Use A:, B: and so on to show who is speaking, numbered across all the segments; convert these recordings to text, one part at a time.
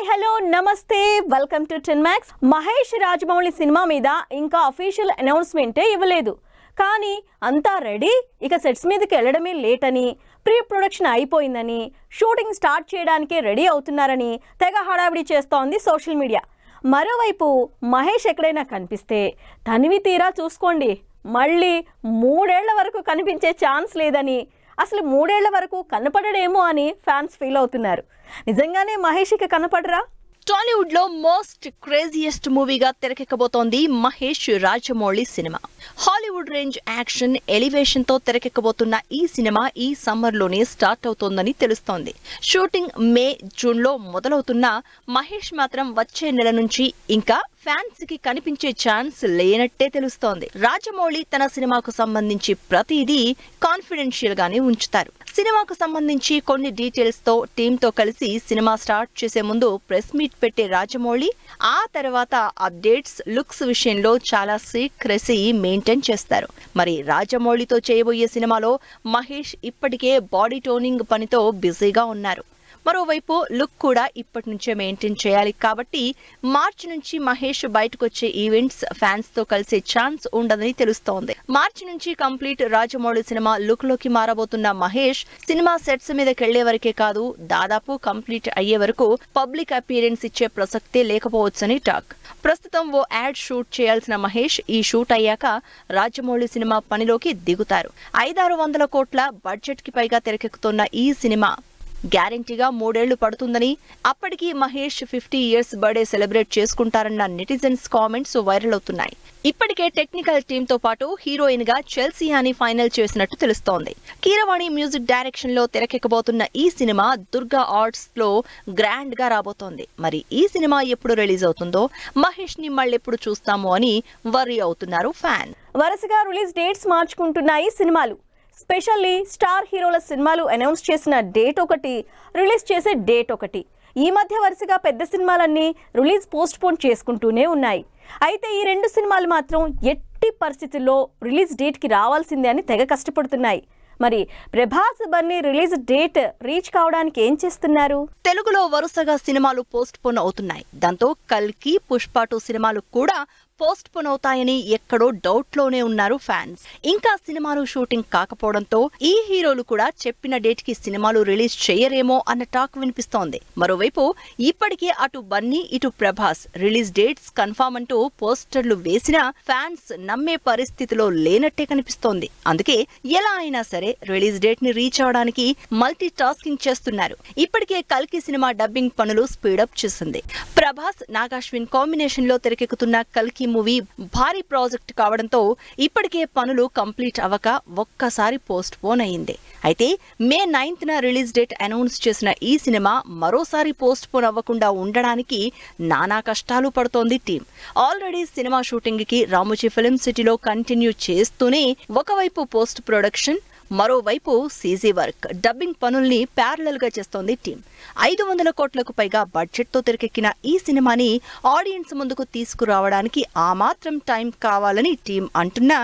A: Hello నమస్తే welcome to 10 Max. Mahesh Rajamouli cinema మీద ఇంకా అఫీషియల్ అనౌన్స్మెంటే ఇవ్వలేదు. కానీ అంతా రెడీ, ఇక సెట్స్ మీదకి వెళ్ళడమే లేట్ అని, ప్రీ ప్రొడక్షన్ అయిపోయిందని, షూటింగ్ స్టార్ట్ చేయడానికే రెడీ అవుతున్నారని తెగ హడావిడి చేస్తోంది సోషల్ మీడియా. మరోవైపు మహేష్ ఎక్కడైనా కనిపిస్తే తనివి తీరా చూసుకోండి, మళ్ళీ 3 ఏళ్ల వరకు కనిపించే ఛాన్స్ లేదని, అసలు 3 ఏళ్ల వరకు కనపడడేమో అని ఫ్యాన్స్ ఫీల్ అవుతున్నారు. నిజంగానే మహేష్ ఇక కనపడరా?
B: టాలీవుడ్ లో మోస్ట్ క్రేజియస్ట్ మూవీగా తెరకెక్కబోతోంది మహేష్ రాజమౌళి సినిమా. హాలీవుడ్ రేంజ్ యాక్షన్ ఎలివేషన్ తో తెరకెక్కబోతున్న ఈ సినిమా ఈ సమ్మర్ లోనే స్టార్ట్ అవుతోందని తెలుస్తోంది. షూటింగ్ మే, జూన్ లో మొదలవుతున్న మహేష్ మాత్రం వచ్చే నెల నుంచి ఇంకా ఫ్యాన్స్ కి కనిపించే ఛాన్స్ లేనట్టే తెలుస్తోంది. రాజమౌళి తన సినిమాకు సంబంధించి ప్రతిదీ కాన్ఫిడెన్షియల్ గానే ఉంచుతారు. సినిమాకు సంబంధించి కొన్ని డీటెయిల్స్ తో టీమ్ తో కలిసి సినిమా స్టార్ట్ చేసే ముందు ప్రెస్ మీట్ పెట్టే రాజమౌళి ఆ తర్వాత అప్డేట్స్, లుక్స్ విషయంలో చాలా సీక్రెసీ మెయింటైన్ చేస్తారు. మరి రాజమౌళితో చేయబోయే సినిమాలో మహేష్ ఇప్పటికే బాడీ టోనింగ్ పనితో బిజీగా ఉన్నారు. మరోవైపు లుక్ కూడా ఇప్పటి నుంచే మెయింటైన్ చేయాలి కాబట్టి మార్చి నుంచి మహేష్ బయటకు వచ్చే ఈవెంట్స్, ఫ్యాన్స్ తో కలిసే ఛాన్స్ ఉండదని తెలుస్తోంది. మార్చి నుంచి కంప్లీట్ రాజమౌళి సినిమా లుక్ లోకి మారబోతున్న మహేష్ సినిమా సెట్స్ మీదకి వెళ్లే వరకే కాదు, దాదాపు కంప్లీట్ అయ్యే వరకు పబ్లిక్ అపీరెన్స్ ఇచ్చే ప్రసక్తే లేకపోవచ్చని టాక్. ప్రస్తుతం ఓ యాడ్ షూట్ చేయాల్సిన మహేష్ ఈ షూట్ అయ్యాక రాజమౌళి సినిమా పనిలోకి దిగుతారు. 500-600 కోట్ల బడ్జెట్ కి పైగా తెరకెక్కుతున్న ఈ సినిమా గ్యారంటీగా 3 ఏళ్లు పడుతుందని, అప్పటికి మహేష్ 50 ఇయర్స్ బర్త్డే సెలబ్రేట్ చేసుకుంటారన్న నెటిజన్స్ కామెంట్స్ వైరల్ అవుతున్నాయి. ఇప్పటికే టెక్నికల్ టీమ్ తో పాటు హీరోయిన్ గా చెల్సియాని ఫైనల్ చేసినట్టు తెలుస్తోంది. కీరవాణి మ్యూజిక్ డైరెక్షన్ లో తెరకెక్కబోతున్న ఈ సినిమా దుర్గా ఆర్ట్స్ లో గ్రాండ్ గా రాబోతోంది. మరి ఈ సినిమా ఎప్పుడు రిలీజ్ అవుతుందో, మహేష్ ని మళ్ళెప్పుడు చూస్తామో అని వర్రీ అవుతున్నారు ఫ్యాన్.
A: వరుసగా రిలీజ్ డేట్స్ మార్చుకుంటున్నాయి సినిమాలు. స్పెషల్లీ స్టార్ హీరోల సినిమాలు అనౌన్స్ చేసిన డేట్ ఒకటి, రిలీజ్ చేసే డేట్ ఒకటి. ఈ మధ్య వరుసగా పెద్ద సినిమాలన్నీ రిలీజ్ పోస్ట్ పోన్ చేసుకుంటూనే ఉన్నాయి. అయితే ఈ 2 సినిమాలు మాత్రం ఎట్టి పరిస్థితుల్లో రిలీజ్ డేట్కి రావాల్సిందే అని తెగ కష్టపడుతున్నాయి. మరి Prabhas, Bunny release date reach కావడానికి ఏం చేస్తున్నారు?
B: తెలుగులో వరుసగా సినిమాలు పోస్ట్ పోన్ అవుతున్నాయి. దాంతో కల్కి, పుష్ప 2 సినిమాలు కూడా పోస్ట్ పోన్ అవుతాయని ఎక్కడో డౌట్ లోనే ఉన్నారు ఫ్యాన్స్. ఇంకా సినిమాలు షూటింగ్ కాకపోవడంతో ఈ హీరోలు కూడా చెప్పిన డేట్ కి సినిమాలు రిలీజ్ చేయరేమో అన్న టాక్ వినిపిస్తోంది. మరోవైపు ఇప్పటికే అటు బన్నీ, ఇటు ప్రభాస్ రిలీజ్ డేట్స్ కన్ఫర్మ్ అంటూ పోస్టర్లు వేసినా ఫ్యాన్స్ నమ్మే పరిస్థితిలో లేనట్టే కనిపిస్తోంది. అందుకే ఎలా అయినా సరే రిలీజ్ డేట్ ని రీచ్ అవడానికి మల్టీ టాస్కింగ్ చేస్తున్నారు. ఇప్పటికే కల్కి సినిమా డబ్బింగ్ పనులు స్పీడప్ చేసింది. ప్రభాస్, నాగాశ్విన్ కాంబినేషన్ లో తెరకెక్కుతున్న కల్కి మూవీ భారీ ప్రాజెక్ట్ కావడంతో ఇప్పటికే పనులు కంప్లీట్ అవ్వక ఒక్కసారి పోస్ట్ పోన్ అయింది. అయితే మే 9th రిలీజ్ డేట్ అనౌన్స్ చేసిన ఈ సినిమా మరోసారి పోస్ట్ పోన్ అవ్వకుండా ఉండడానికి నానా కష్టాలు పడుతోంది టీం. ఆల్రెడీ సినిమా షూటింగ్ కి రామోజీ ఫిలిం సిటీలో కంటిన్యూ చేస్తూనే ఒకవైపు పోస్ట్ ప్రొడక్షన్, మరోవైపు సీజీ వర్క్, డబ్బింగ్ పనుల్ని ప్యారలల్ గా చేస్తోంది టీం. 500 కోట్లకు పైగా బడ్జెట్ తో తెరకెక్కిన ఈ సినిమాని ఆడియన్స్ ముందుకు తీసుకురావడానికి ఆ మాత్రం టైం కావాలని టీం అంటున్నా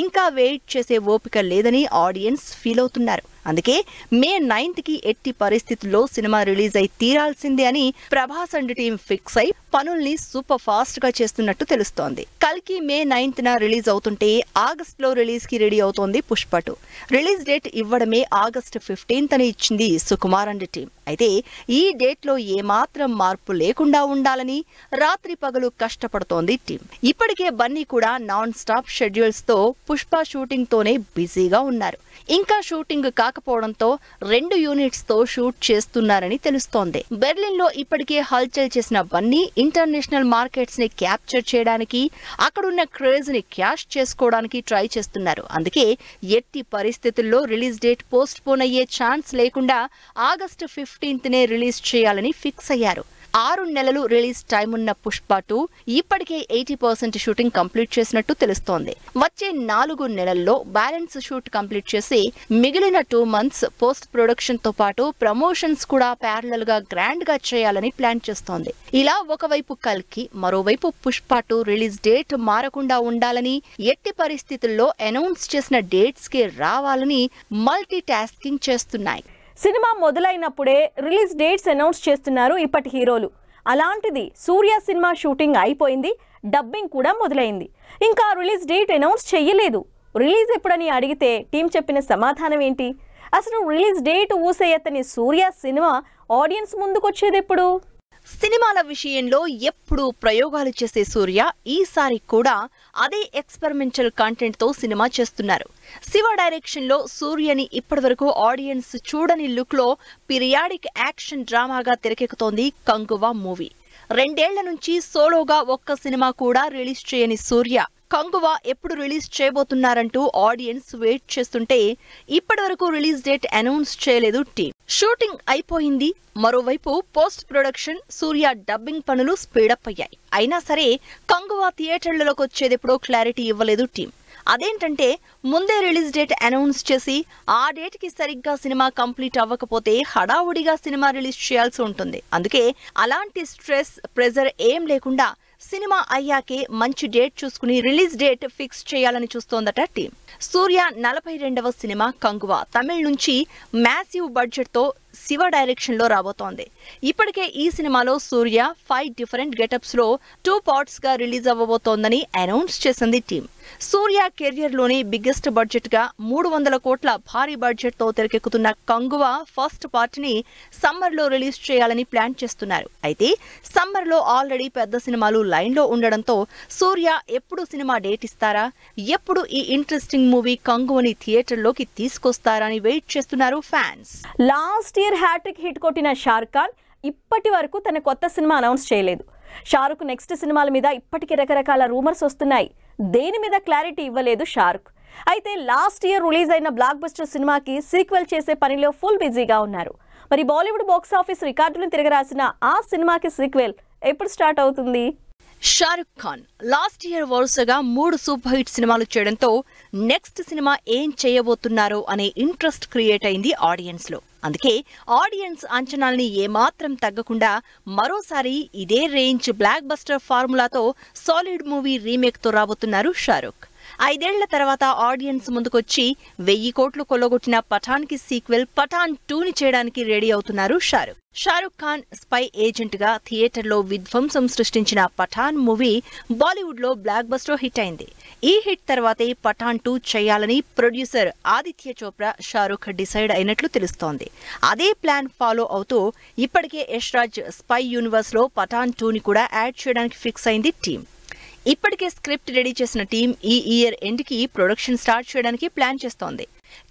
B: ఇంకా వెయిట్ చేసే ఓపిక లేదని ఆడియన్స్ ఫీల్ అవుతున్నారు. అందుకే మే 9th ఎట్టి పరిస్థితుల్లో సినిమా రిలీజ్ అయి తీరాల్సిందే అని ప్రభాస్ అండ్ టీం ఫిక్స్ అయి పనుల్ని సూపర్ ఫాస్ట్ గా చేస్తున్నట్టు తెలుస్తోంది. కల్కి మే 9th రిలీజ్ అవుతుంటే ఆగస్ట్ లో రిలీజ్ కి రెడీ అవుతోంది పుష్ప 2. రిలీజ్ డేట్ ఇవ్వడమే ఆగస్ట్ 15th అని ఇచ్చింది సుకుమార్ అండ్ టీం. అయితే ఈ డేట్ లో ఏమాత్రం మార్పు లేకుండా ఉండాలని రాత్రి పగలు కష్టపడుతోంది టీం. ఇప్పటికే బన్నీ కూడా నాన్ స్టాప్ షెడ్యూల్స్ తో పుష్ప షూటింగ్ తోనే బిజీగా ఉన్నారు. ఇంకా షూటింగ్ కాకపోవడంతో 2 యూనిట్స్ తో షూట్ చేస్తున్నారని తెలుస్తోంది. బెర్లిన్ లో ఇప్పటికే హల్చల్ చేసిన బన్నీ ఇంటర్నేషనల్ మార్కెట్స్ ని క్యాప్చర్ చేయడానికి, అక్కడున్న క్రేజ్ ని క్యాష్ చేసుకోవడానికి ట్రై చేస్తున్నారు. అందుకే ఎట్టి పరిస్థితుల్లో రిలీజ్ డేట్ పోస్ట్ పోన్ అయ్యే ఛాన్స్ లేకుండా ఆగస్ట్ 15th రిలీజ్ చేయాలని ఫిక్స్ అయ్యారు. 6 నెలలు రిలీజ్ టైం ఉన్న పుష్ప 2 ఇప్పటికే 80% షూటింగ్ కంప్లీట్ చేసినట్టు తెలుస్తోంది. వచ్చే 4 నెలల్లో బ్యాలెన్స్ షూట్ కంప్లీట్ చేసి మిగిలిన 2 months పోస్ట్ ప్రొడక్షన్ తో పాటు ప్రమోషన్స్ కూడా ప్యారలల్ గా గ్రాండ్ గా చేయాలని ప్లాన్ చేస్తోంది. ఇలా ఒకవైపు కల్కి, మరోవైపు పుష్ప 2 రిలీజ్ డేట్ మారకుండా ఉండాలని, ఎట్టి పరిస్థితుల్లో అనౌన్స్ చేసిన డేట్స్ కి రావాలని మల్టీ టాస్కింగ్ చేస్తున్నాయి.
A: సినిమా మొదలైనప్పుడే రిలీజ్ డేట్స్ అనౌన్స్ చేస్తున్నారు ఇప్పటి హీరోలు. అలాంటిది సూర్య సినిమా షూటింగ్ అయిపోయింది, డబ్బింగ్ కూడా మొదలైంది, ఇంకా రిలీజ్ డేట్ అనౌన్స్ చెయ్యలేదు. రిలీజ్ ఎప్పుడని అడిగితే టీం చెప్పిన సమాధానం ఏంటి? అసలు రిలీజ్ డేట్ ఊసేయతని సూర్య సినిమా ఆడియన్స్ ముందుకొచ్చేది ఎప్పుడు?
B: సినిమాల విషయంలో ఎప్పుడు ప్రయోగాలు చేసే సూర్య ఈసారి కూడా అదే ఎక్స్పెరిమెంటల్ కంటెంట్ తో సినిమా చేస్తున్నారు. శివ డైరెక్షన్ లో సూర్యని ఇప్పటివరకు ఆడియన్స్ చూడని లుక్ లో పీరియాడిక్ యాక్షన్ డ్రామాగా తెరకెక్కుతోంది కంగువా మూవీ. 2 ఏళ్ల నుంచి సోలోగా ఒక్క సినిమా కూడా రిలీజ్ చేయని సూర్య కంగువా ఎప్పుడు రిలీజ్ చేయబోతున్నారంటూ ఆడియన్స్ వెయిట్ చేస్తుంటే ఇప్పటివరకు రిలీజ్ డేట్ అనౌన్స్ చేయలేదు టీం. షూటింగ్ అయిపోయింది. మరోవైపు పోస్ట్ ప్రొడక్షన్, సూర్య డబ్బింగ్ పనులు స్పీడప్ అయ్యాయి. అయినా సరే కంగువా థియేటర్లలోకి వచ్చేదెప్పుడో క్లారిటీ ఇవ్వలేదు టీం. అదేంటంటే ముందే రిలీజ్ డేట్ అనౌన్స్ చేసి ఆ డేట్ కి సరిగ్గా సినిమా కంప్లీట్ అవ్వకపోతే హడావుడిగా సినిమా రిలీజ్ చేయాల్సి ఉంటుంది. అందుకే అలాంటి స్ట్రెస్, ప్రెజర్ ఏం లేకుండా సినిమా అయ్యాకే మంచి డేట్ చూసుకుని రిలీజ్ డేట్ ఫిక్స్ చేయాలని చూస్తోందట టీం. సూర్య 42వ సినిమా కంగువా తమిళ నుంచి మ్యాసివ్ బడ్జెట్ తో శివ డైరెక్షన్ లో రాబోతోంది. ఇప్పటికే ఈ సినిమాలో సూర్య 5 డిఫరెంట్ గెటప్స్ లో 2 పార్ట్స్ గా రిలీజ్ అవ్వబోతోందని అనౌన్స్ చేసింది టీం. సూర్య కెరియర్ లోని బిగ్గెస్ట్ బడ్జెట్ గా 300 కోట్ల భారీ బడ్జెట్ తో తెరకెక్కుతున్న కంగువా ఫస్ట్ పార్ట్ ని సమ్మర్ లో రిలీజ్ చేయాలని ప్లాన్ చేస్తున్నారు. అయితే సమ్మర్ లో ఆల్రెడీ పెద్ద సినిమాలు లైన్ లో ఉండడంతో సూర్య ఎప్పుడు సినిమా డేట్ ఇస్తారా, ఎప్పుడు ఈ ఇంట్రెస్టింగ్ మూవీ కంగువని థియేటర్ లోకి తీసుకొస్తారా అని వెయిట్ చేస్తున్నారు fans.
A: Last year hat trick hit కొట్టిన షారుఖ్ ఖాన్ ఇప్పటి వరకు తన కొత్త సినిమా అనౌన్స్ చేయలేదు. షారుఖ్ నెక్స్ట్ సినిమాల మీద ఇప్పటికీ రకరకాల రూమర్స్ వస్తున్నాయి. దేని మీద క్లారిటీ ఇవ్వలేదు షారుఖ్. అయితే లాస్ట్ ఇయర్ రిలీజ్ అయిన బ్లాక్ బస్టర్ సినిమాకి సీక్వెల్ చేసే పనిలో ఫుల్ బిజీగా ఉన్నారు. మరి బాలీవుడ్ బాక్స్ ఆఫీస్ రికార్డులను తిరగరాసిన ఆ సినిమాకి సీక్వెల్ ఎప్పుడు స్టార్ట్ అవుతుంది?
B: షారుఖ్ ఖాన్ లాస్ట్ ఇయర్ వరుసగా 3 సూపర్ హిట్ సినిమాలు చేయడంతో నెక్స్ట్ సినిమా ఏం చేయబోతున్నారో అనే ఇంట్రెస్ట్ క్రియేట్ అయింది ఆడియన్స్ లో. అందుకే ఆడియన్స్ అంచనాల్ని ఏమాత్రం తగ్గకుండా మరోసారి ఇదే రేంజ్ బ్లాక్ బస్టర్ ఫార్ములాతో సాలిడ్ మూవీ రీమేక్ తో రాబోతున్నారు షారుఖ్. 5 ఏళ్ల తర్వాత ఆడియన్స్ ముందుకొచ్చి 1000 కోట్లు కొల్లగొట్టిన పఠాన్ కి సీక్వెల్ పఠాన్ 2ని చేయడానికి రెడీ అవుతున్నారు షారుఖ్. షారుఖ్ ఖాన్ స్పై ఏజెంట్ గా థియేటర్లో విధ్వంసం సృష్టించిన పఠాన్ మూవీ బాలీవుడ్ లో బ్లాక్ బస్టర్ హిట్ అయింది. ఈ హిట్ తర్వాతే పఠాన్ 2 చేయాలని ప్రొడ్యూసర్ ఆదిత్య చోప్రా షారుఖ్ డిసైడ్ అయినట్లు తెలుస్తోంది. అదే ప్లాన్ ఫాలో అవుతూ ఇప్పటికే యష్ రాజ్ స్పై యూనివర్స్ లో పఠాన్ 2ని కూడా యాడ్ చేయడానికి ఫిక్స్ అయింది టీం. ఇప్పటికే స్క్రిప్ట్ రెడీ చేసిన టీం ఈ ఇయర్ ఎండ్ కి ప్రొడక్షన్ స్టార్ట్ చేయడానికి ప్లాన్ చేస్తోంది.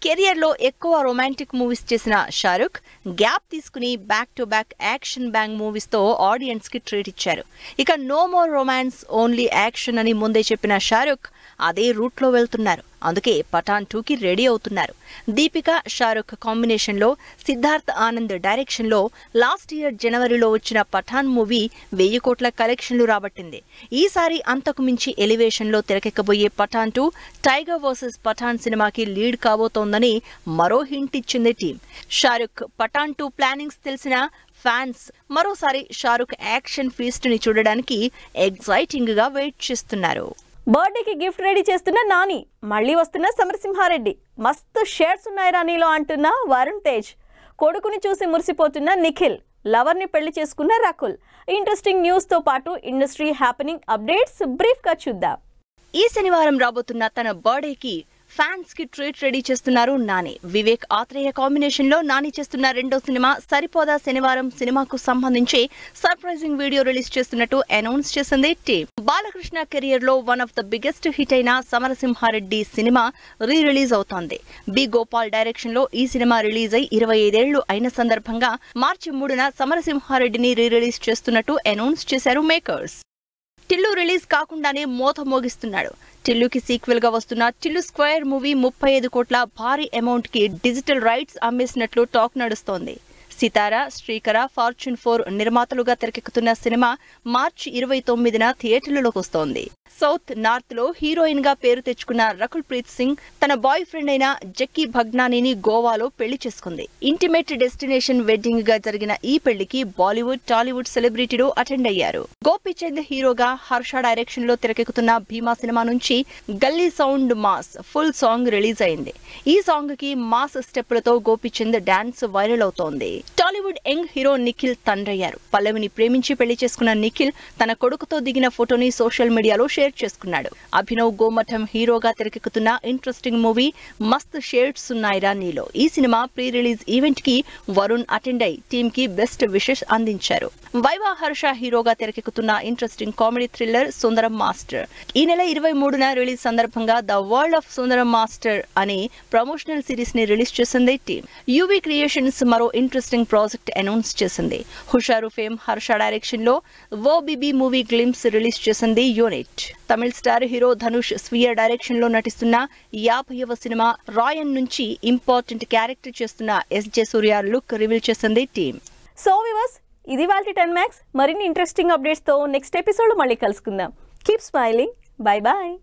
B: కెరియర్ లో ఎక్కువ రొమాంటిక్ మూవీస్ చేసిన షారుఖ్ గ్యాప్ తీసుకుని back to back action bang movies తో ఆడియన్స్ కి ట్రీట్ ఇచ్చారు. ఇక no more romance, only action అని ముందే చెప్పిన షారుఖ్ అదే రూట్ లో వెళ్తున్నారు. అందుకే పఠాన్ 2కి రెడీ అవుతున్నారు. దీపిక, షారుఖ్ కాంబినేషన్ లో సిద్ధార్థ్ ఆనంద్ డైరెక్షన్ లో లాస్ట్ ఇయర్ జనవరిలో వచ్చిన పఠాన్ మూవీ 1000 కోట్ల కలెక్షన్లు రాబట్టింది. ఈసారి అంతకు మించి ఎలివేషన్ లో తెరకెక్కబోయే పఠాన్ 2 టైగర్ వర్సెస్ పఠాన్ సినిమాకి లీడ్ కాబోతోందని మరో హింట్ ఇచ్చింది టీం. షారుఖ్ పఠాన్ 2 ప్లానింగ్స్ తెలిసిన ఫ్యాన్స్ మరోసారి షారుఖ్ యాక్షన్ ఫీస్ట్ ని చూడడానికి ఎగ్జైటింగ్ గా వెయిట్ చేస్తున్నారు.
A: బర్త్డేకి గిఫ్ట్ రెడీ చేస్తున్న నాని, మళ్ళీ వస్తున్న సమరసింహారెడ్డి, మస్తు షేర్స్ ఉన్నాయి రానీలో అంటున్న వరుణ్ తేజ్, కొడుకుని చూసి మురిసిపోతున్న నిఖిల్, లవర్ని పెళ్లి చేసుకున్న రకుల్. ఇంట్రెస్టింగ్ న్యూస్ తో పాటు ఇండస్ట్రీ హ్యాపెనింగ్ అప్డేట్స్ బ్రీఫ్ గా చూద్దాం.
B: ఈ శనివారం రాబోతున్న తన బర్త్డేకి ఫ్యాన్స్ కి ట్రీట్ రెడీ చేస్తున్నారు నాని. వివేక్ ఆత్రేయ కాంబినేషన్ లో నాని చేస్తున్న 2వ సినిమా సరిపోదా శనివారం సినిమాకు సంబంధించి సర్ప్రైజింగ్ వీడియో రిలీజ్ చేస్తున్నట్టు అనౌన్స్ చేసింది టీం. బాలకృష్ణ కెరియర్ లో one of the biggest hit అయిన సమరసింహారెడ్డి సినిమా రీ రిలీజ్ అవుతోంది. బి గోపాల్ డైరెక్షన్ లో ఈ సినిమా రిలీజ్ అయి 25 ఏళ్లు అయిన సందర్భంగా మార్చి 3న సమరసింహారెడ్డిని రీ రిలీజ్ చేస్తున్నట్టు అనౌన్స్ చేశారు మేకర్స్. టిల్లు రిలీజ్ కాకుండానే మోత మోగిస్తున్నాడు. టిల్లుకి సీక్వెల్ గా వస్తున్న టిల్లు స్క్వేర్ మూవీ 35 కోట్ల భారీ అమౌంట్ కి డిజిటల్ రైట్స్ అమ్మేసినట్లు టాక్ నడుస్తోంది. సితారా, శ్రీకర, ఫార్చ్యూన్ 4 నిర్మాతలుగా తెరకెక్కుతున్న సినిమా మార్చి 29న థియేటర్లలోకి వస్తోంది. సౌత్ నార్త్ లో హీరోయిన్ గా పేరు తెచ్చుకున్న రకుల్ ప్రీత్ సింగ్ తన బాయ్ ఫ్రెండ్ అయిన జక్కీ భగ్నానీని గోవాలో పెళ్లి చేసుకుంది. ఇంటిమేట్ డెస్టినేషన్ వెడ్డింగ్ గా జరిగిన ఈ పెళ్లికి బాలీవుడ్, టాలీవుడ్ సెలబ్రిటీలు అటెండ్ అయ్యారు. గోపీచంద్ హీరోగా హర్ష డైరెక్షన్ లో తెరకెక్కుతున్న భీమా సినిమా నుంచి గల్లీ sound mass full song release అయింది. ఈ సాంగ్ కి మాస్ స్టెప్పులతో గోపీచంద్ డాన్స్ వైరల్ అవుతోంది. టాలీవుడ్ యంగ్ హీరో నిఖిల్ తండ్రయ్యారు. పల్లవిని ప్రేమించి పెళ్లి చేసుకున్న నిఖిల్ తన కొడుకుతో దిగిన ఫోటోని సోషల్ మీడియాలో షేర్ చేసుకున్నాడు. అభినవ్ గోమఠం హీరోగా తెరకెక్కుతున్న ఇంట్రెస్టింగ్ మూవీ మస్త్ షేడ్స్ ఉన్నాయిరా నీలో ఈ సినిమా ప్రీ రిలీజ్ ఈవెంట్ కి వరుణ్ అటెండ్ అయి టీమ్ కి బెస్ట్ విషెస్ అందించారు. వైవా హర్ష హీరోగా తెరకెక్కుతున్న ఇంట్రెస్టింగ్ కామెడీ థ్రిల్లర్ సుందరం మాస్టర్ ఈ నెల 23న రిలీజ్ సందర్భంగా the world of Sundaram master అనే ప్రమోషనల్ సిరీస్ ని రిలీజ్ చేసింది టీమ్. యూవీ క్రియేషన్స్ మరో ఇంట్రెస్టింగ్ ప్రాజెక్ట్ అనౌన్స్ చేసింది. హుషారు ఫేమ్ హర్ష డైరెక్షన్ లో ఓ బీబీ మూవీ గ్లింప్స్ రిలీజ్ చేసింది యూనిట్. తమిళ స్టార్ హీరో ధనుష్ స్వీయ డైరెక్షన్ లో నటిస్తున్న 50వ సినిమా రాయన్ నుంచి ఇంపార్టెంట్ క్యారెక్టర్ చేస్తున్న ఎస్జే సూర్య లుక్ రివీల్ చేసింది టీమ్.
A: సో వివర్స్, ఇది వాళ్ళ 10 మ్యాక్స్. మరిన్ని ఇంట్రెస్టింగ్ అప్డేట్స్ తో నెక్స్ట్ ఎపిసోడ్ మళ్ళీ కలుసుకుందాం. Keep smiling. Bye bye.